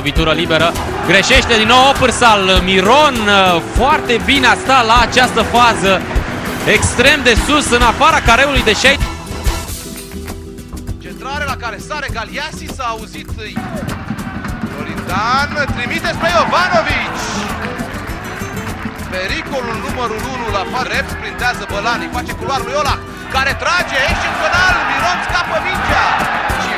lovitură liberă. Greșește din nou Opărsal. Miron foarte bine a stat la această fază. Extrem de sus, în afara careului de 6. Centrare la care sare Galiasi, s-a auzit Florindan, trimite spre Jovanovic. Pericolul numărul 1 la far, rep, sprintează Bălani, face culoarul lui Olac, care trage, excepțional, Miron scapă mingea și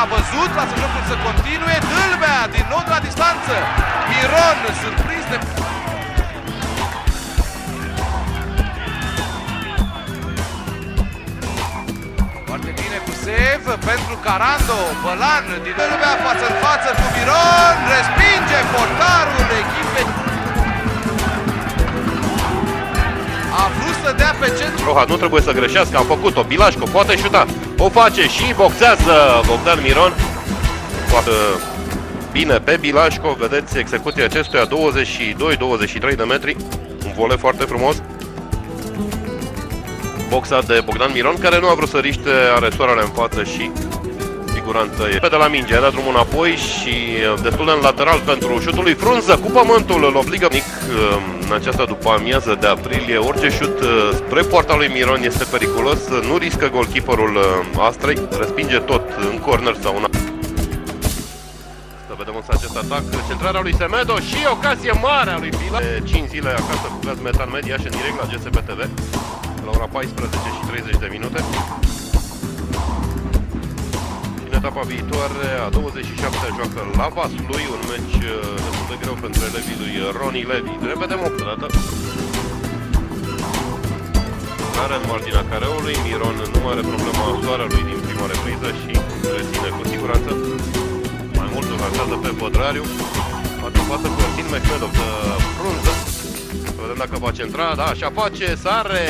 a văzut, lasă jocul să continue, Dâlbea din nou de la distanță, Miron surprins de... Foarte bine cu save pentru Carando, Bălan din Dâlbea față în față cu Miron, respinge portarul echipei. A vrut să dea pe centru. Rohat nu trebuie să greșească, am făcut-o, Bilașco poate șuta, o face și boxează Bogdan Miron. Foarte bine pe Bilașco, vedeți execuția acestuia, 22-23 de metri, un vole foarte frumos. Boxa de Bogdan Miron, care nu a vrut să riște, are soarele în față și siguranță e pe de la minge, a dat drumul înapoi și destul de în lateral pentru șutul lui Frunză, cu pământul îl obligă mic în această după amiază de aprilie. Orice șut spre poarta lui Miron este periculos, nu riscă golkeeperul Astrei, respinge tot în corner sau una. Să vedem însă acest atac, centrarea lui Semedo și ocazie mare a lui Bila. 5 zile acasă cu Gaz Metan Media și în direct la GSP TV la ora 14 și 30 de minute. În etapa viitoare, a 27-a, joacă la Vaslui, un meci destul de greu pentru elevii lui Roni Levi. Revedem o dată. Are în marginea careului, Miron nu are problema soarelui din prima repriză și reține cu siguranță. Mai mult îl lansează pe Pădrariu. Face o față cu Ertin Mehmedov de Frunză. Să vedem dacă va centra, da, așa face, sare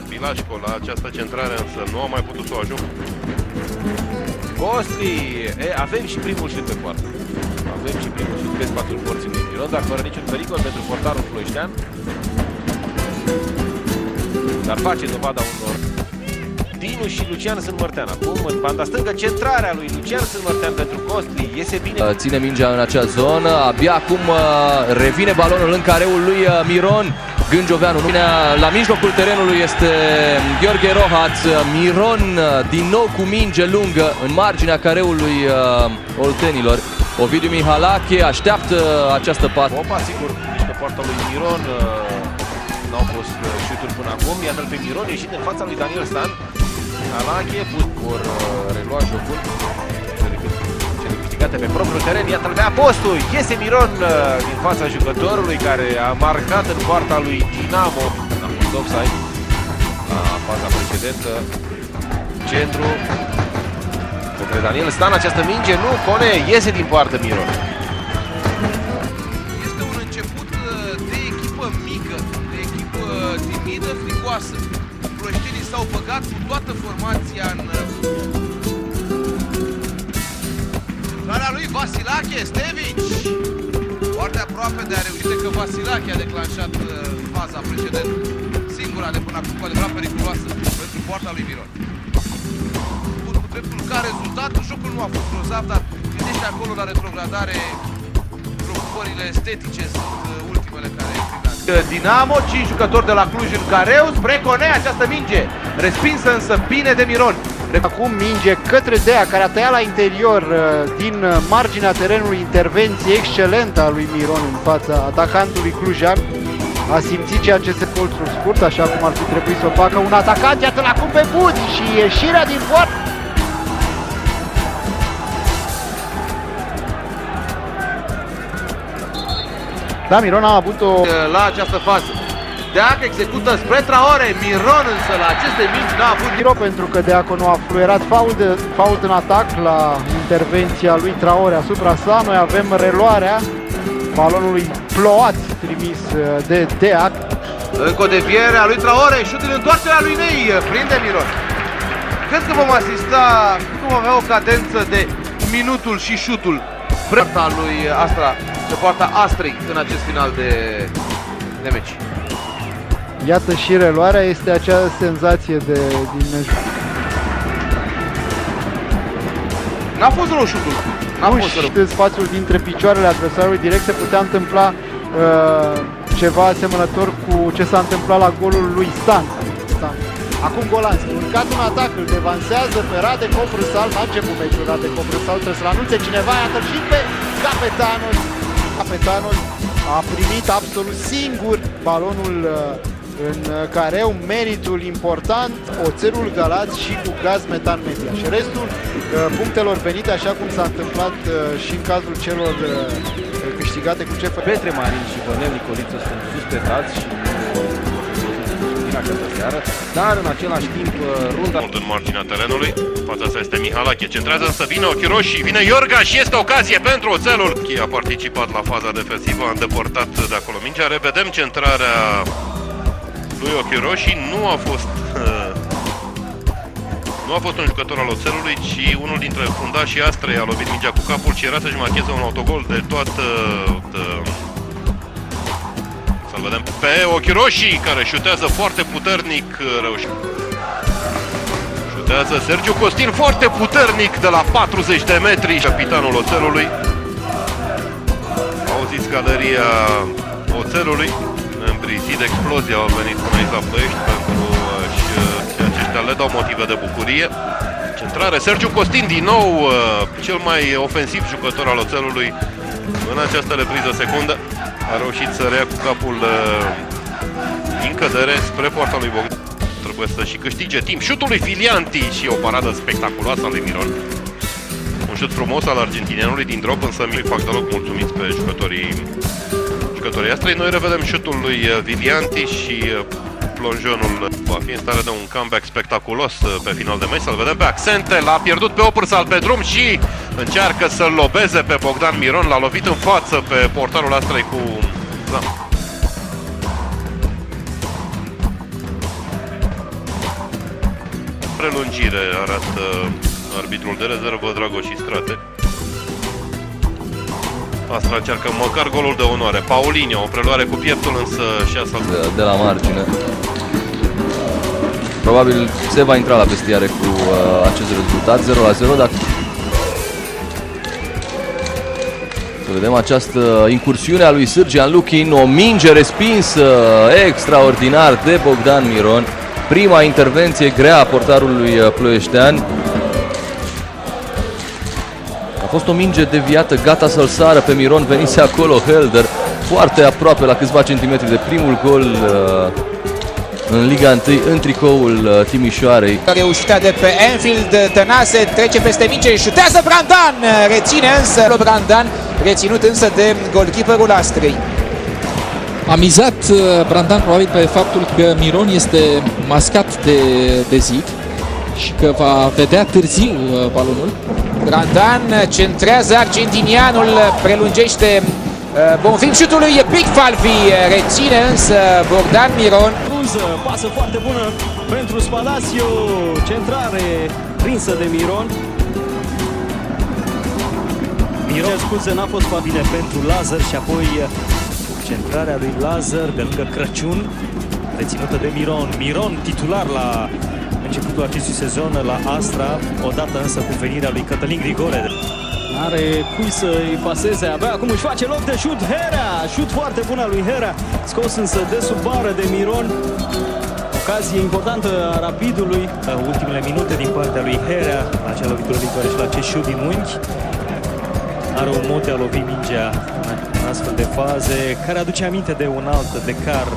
Bilașco la această centrare, însă nu a mai putut să o ajungă. Costli, avem și primul șut pe poartă. Avem și primul șut pe spatul porții lui Miron, dar fără niciun pericol pentru portarul ploieștean. Dar face dovada unor. Dinu și Lucian Sârmărtean. Acum în banda stângă, centrarea lui Lucian Sârmărtean pentru Costli. Iese bine. Ține mingea în acea zonă. Abia acum revine balonul în careul lui Miron. Gânjoveanu. La mijlocul terenului este Gheorghe Rohat. Miron din nou cu minge lungă în marginea careului oltenilor. Ovidiu Mihalache așteaptă această pasă. Opa, sigur, pe poarta lui Miron nu au fost șuturi până acum. Iată-l pe Miron ieșit în fața lui Daniel Stan. Mihalache vor relua jocul. Cele câștigate pe propriul teren. Iată-l pe Apostu. Iese Miron din fața jucătorului care a marcat în poarta lui Dinamo. A fost offside la faza precedentă. Centru către Daniel Stan. Această minge nu, Cone iese din poartă Miron. Este un început de echipă mică, de echipă timidă, fricoasă. Ploieștenii s-au băgat cu toată formația în... Centrarea lui Vasilache, Stevici. Foarte aproape de a reuși, că Vasilache a declanșat faza precedentă. Singura de până acum, cu adevărat periculoasă pentru poarta lui Miron. Cu dreptul ca rezultat, jocul nu a fost grozav, dar gândește acolo la retrogradare. Preocupările estetice sunt ultimele care primează. Dinamo, 5 jucători de la Cluj în careu, spre Cone, această minge. Respinsă însă bine de Miron. Acum minge către Dea, care a tăiat la interior din marginea terenului, intervenție excelentă a lui Miron în fața atacantului clujan. A simțit ceea ce se colțul scurt, așa cum ar fi trebuit să o facă un atacant. Iată-l acum pe Buți și ieșirea din poartă. Da, Miron a avut-o la această fază. Deac execută spre Traore, Miron însă la aceste mingi n-a avut tiro pentru că Deaco nu a fluierat fault în atac la intervenția lui Traore asupra sa. Noi avem reluarea balonului plouat trimis de Deac. Încă o deviere a lui Traore, șutul în întoarcerea lui Nei, prinde Miron. Cred că vom asista, vom avea o cadență de minutul și șutul Poarta lui Astra, se poarta Astrei în acest final de meci. Iată și reluarea, este acea senzație din N-a fost rău șutul. N-a fost rău. în spațiul dintre picioarele adversarului direct se putea întâmpla ceva asemănător cu ce s-a întâmplat la golul lui Stan. Acum Golanski, urcat un atac, îl devansează pe Radek Obrusal, n-a început meciul Radek Obrusal, trebuie să-l anunțe cineva, iată și pe Capetanul. Capetanul a primit absolut singur balonul în careu, meritul important, oțelul Galați și cu gaz metan media. Și restul punctelor venite, așa cum s-a întâmplat și în cazul celor câștigate cu CF. Petre Marin și Bănel Nicoliță sunt suspectați și din această seară, dar în același timp runda... Mult în marginea terenului, fața asta este Mihalache, centrează însă vine Ochiroși, vine Iorga și este ocazie pentru oțelul. Chi a participat la faza defensivă, a îndepărtat de acolo mingea, revedem centrarea lui Ochiroși, nu a fost un jucător al oțelului, ci unul dintre fundașii Astrei a lovit mingea cu capul și era să-și marcheze un autogol de toată... Să-l vedem pe Ochiroși, care șutează foarte puternic, reușit. Șutează Sergiu Costin foarte puternic de la 40 de metri, capitanul oțelului. Auziți galeria oțelului. Membrii Zid Explozia au venit până aici la Ploiești pentru și aceștia le dau motive de bucurie. Centrare, Sergiu Costin din nou, cel mai ofensiv jucător al oțelului în această repriză secundă. A reușit să rea cu capul din cădere spre poarta lui Bogdan. Trebuie să și câștige timp. Șutul lui Filianti și o paradă spectaculoasă a lui Miron. Un șut frumos al argentinianului din drop, însă mi-i fac deloc mulțumiți pe jucătorii Astrei. Noi revedem șutul lui Vilianti și plonjonul va fi în stare de un comeback spectaculos pe final de meci. Să-l vedem pe Accente, l-a pierdut pe Opărsal pe drum și încearcă să-l lobeze pe Bogdan Miron. L-a lovit în față pe portarul Astrei cu... Da. Prelungire arată arbitrul de rezervă Dragoș Istrate. Astra încearcă măcar golul de onoare. Paulinho, o preluare cu pieptul, însă și asta... De la margine. Probabil se va intra la vestiare cu acest rezultat, 0-0, dacă... Să vedem această incursiune a lui Sârgean Luchin, o minge respinsă extraordinar de Bogdan Miron. Prima intervenție grea a portarului ploieștean. A fost o minge deviată, gata să-l sară pe Miron, venise acolo Helder, foarte aproape la câțiva centimetri de primul gol în Liga 1 în tricoul Timișoarei. Reușita de pe Anfield, Tănase trece peste minge, șutează Brandan, reține însă Brandan, reținut însă de golkeeperul Astrei. A mizat Brandan probabil pe faptul că Miron este mascat de zid și că va vedea târziu balonul. Brandan centrează argentinianul, prelungește Bonfim șutul lui Pic Falvi, reține însă Bogdan Miron. Pasă foarte bună pentru Spalacio, centrare prinsă de Miron. Miron, scuze, n-a fost bine pentru Lazar și apoi centrarea lui Lazar de lângă Crăciun, reținută de Miron. Miron titular la începutul acestui sezon la Astra, odată însă cu venirea lui Cătălin Grigore. Are cui să-i paseze, abia acum își face loc de șut Herea, șut foarte bun al lui Herea, scos însă de sub bară de Miron. Ocazie importantă a Rapidului, ultimele minute din partea lui Herea, la acea lovitură viitoare și la acest șut din unghi. Are un mod de a lovi mingea în astfel de faze, care aduce aminte de un alt decar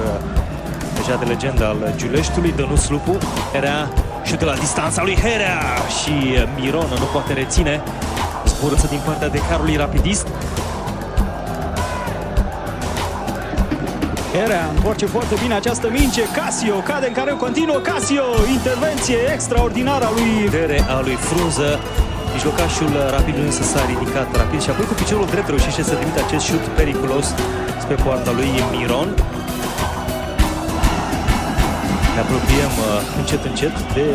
deja de legendă al Giuleștiului, Dănuț Lupu. Herea, șutul la distanța lui Herea și Miron nu poate reține. Zburăță din partea decarului Rapidist. Herea întoarce foarte bine această minge. Casio cade în careu continuă. Casio, intervenție extraordinară a lui Frunză. Mijlocașul Rapidului însă s-a ridicat rapid și apoi cu piciorul drept reușește să trimite acest șut periculos spre poarta lui Miron. Ne apropiem încet încet de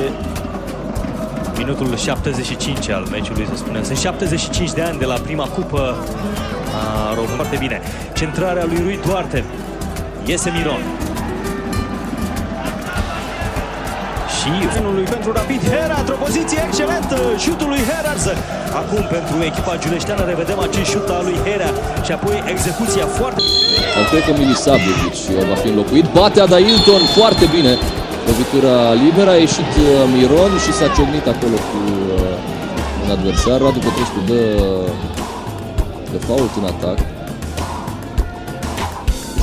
Minutul 75 al meciului, să spunem. Sunt 75 de ani de la prima cupă a României. Foarte bine. Centrarea lui Rui Duarte. Iese Miron. Și lui pentru Rapid Hera, într-o poziție excelentă, șutul lui Hera. Acum pentru echipa giuleșteană revedem acest șut al lui Hera și apoi execuția foarte... Cred că Milisavic va fi înlocuit. Bate Adailton foarte bine. Lovitura liberă, a ieșit Miron și s-a ciocnit acolo cu un adversar. Radu Petrescu dă de fault în atac.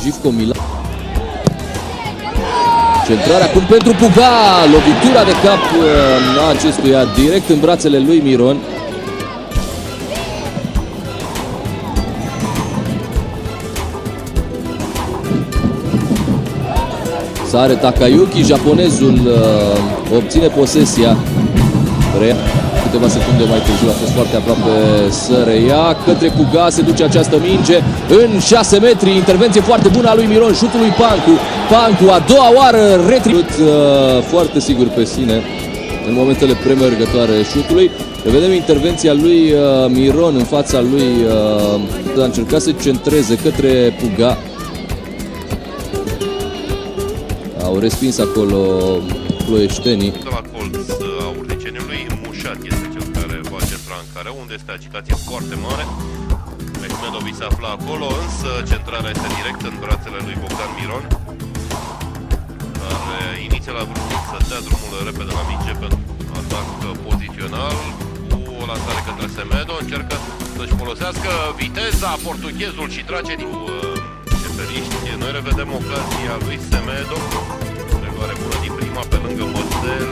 Jivko Mila. Centrarea acum pentru Puga. Lovitura de cap a acestuia direct în brațele lui Miron. Sare Takayuki, japonezul obține posesia. Câteva secunde mai târziu a fost foarte aproape să reia. Către Puga se duce această minge în 6 metri. Intervenție foarte bună a lui Miron. Șutul lui Pancu. Pancu a doua oară retribut foarte sigur pe sine în momentele premergătoare șutului. Revedem intervenția lui Miron în fața lui. A încercat să centreze către Puga. Au respins acolo ploieștenii. De la colț a Urdiceniului, Mușat este cel care va centra în careu, unde este agitație foarte mare. Mehmedovic se află acolo, însă centrarea este direct în brațele lui Bogdan Miron, care inițial a vrut să dea drumul repede la minge pentru atac pozițional, cu o lansare către Semedo, încercă să-și folosească viteza portughezul și trage din ceferiști. Noi revedem ocazia lui Semedo, reluare bună din prima pe lângă Măsel,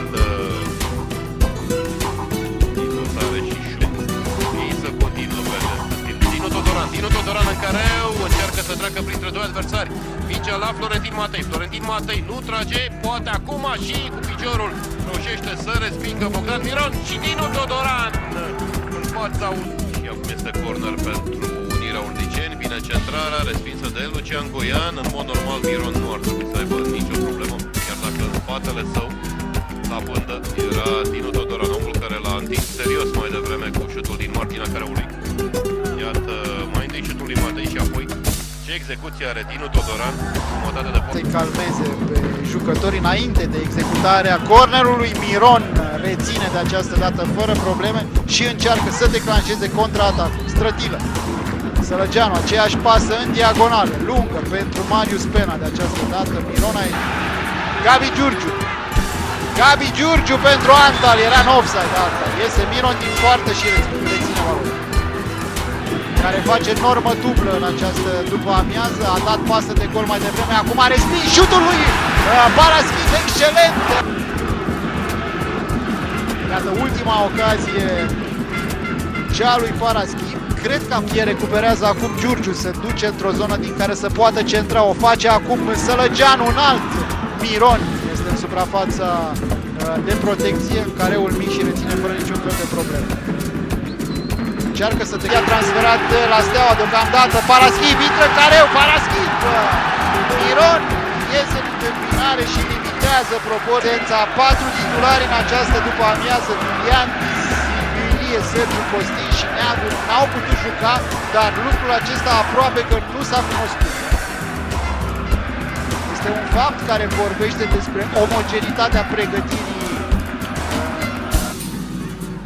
dosare și șut. Ei să continuă pe acest timp. Dinu Todoran în careu, încearcă să treacă printre doi adversari. Mingea la Florentin Matei nu trage, poate acum și cu piciorul reușește să respingă Bogdan Miron și Dinu Todoran în fața și acum este corner pentru Unirea Uldiceni. Vine centrarea respinsă de Lucian Goian. În mod normal Miron nu ar trebui să aibă nicio problemă, chiar dacă în spatele său la pândă era Dinu Todoran, omul care l-a întins serios mai devreme cu șutul din marginea careului. Iată, mai întâi șutul lui Matei și apoi ce execuție are Dinu Todoran, jumătate de Să-i calmeze pe jucători înainte de executarea cornerului. Miron reține de această dată fără probleme și încearcă să declanșeze contraatacul. Strătilă. Sălăgeanu, aceeași pasă în diagonală, lungă pentru Marius Pena de această dată. Miron aici. Gabi Giurgiu pentru Antal, era în offside Antal. Iese Miron din poartă și reține balonul. Care face normă dublă în această după amiază, a dat pasă de gol mai devreme, acum a respins șutul lui Paraschis, excelent! Iată ultima ocazie, cea lui Paraschis. Cred că Fie recuperează acum Giurgiu, se duce într-o zonă din care să poată centra, o face acum Sălăgeanu, un alt. Miron este în suprafața de protecție, în careul mic și reține fără niciun fel de probleme. Încearcă să te ia transferat la Steaua deocamdată, Paraschis, intră în careu, Paraschis! Miron iese din terminare și limitează proporția 4 titulari în această după amiază. Iulian, Sergiu Costin și Neagu n-au putut juca, dar lucrul acesta aproape că nu s-a cunoscut. Este un fapt care vorbește despre omogenitatea pregătirii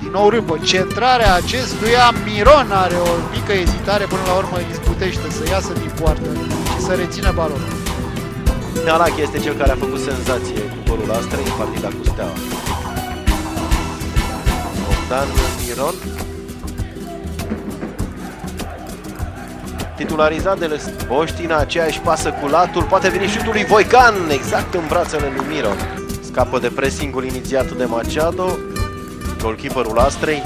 din nou râpă. Centrarea acestuia, Miron are o mică ezitare, până la urmă izbutește să iasă din poartă și să rețină balonul. Nealache este cel care a făcut senzație cu golul Astrei în partida cu Steaua. Bogdan Miron, titularizat de Boștina, aceeași pasă cu latul, poate veni șutul lui Voican, exact în brațele lui Miron. Scapă de pressingul inițiat de Machado, goalkeeperul Astrei.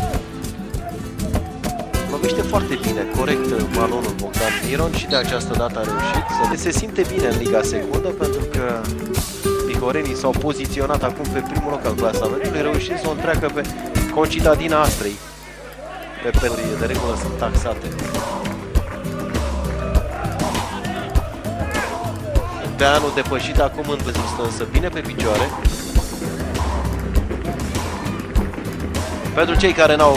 Lovește foarte bine, corect balonul Bogdan Miron și de această dată a reușit să se simte bine în Liga Secundă, pentru că bihorenii s-au poziționat acum pe primul loc al clasamentului, reușind să o întreacă pe concitadina Astrei. Pe penuri de regulă sunt taxate. Deanu depășit acum în vârstă, însă bine pe picioare. Pentru cei care n-au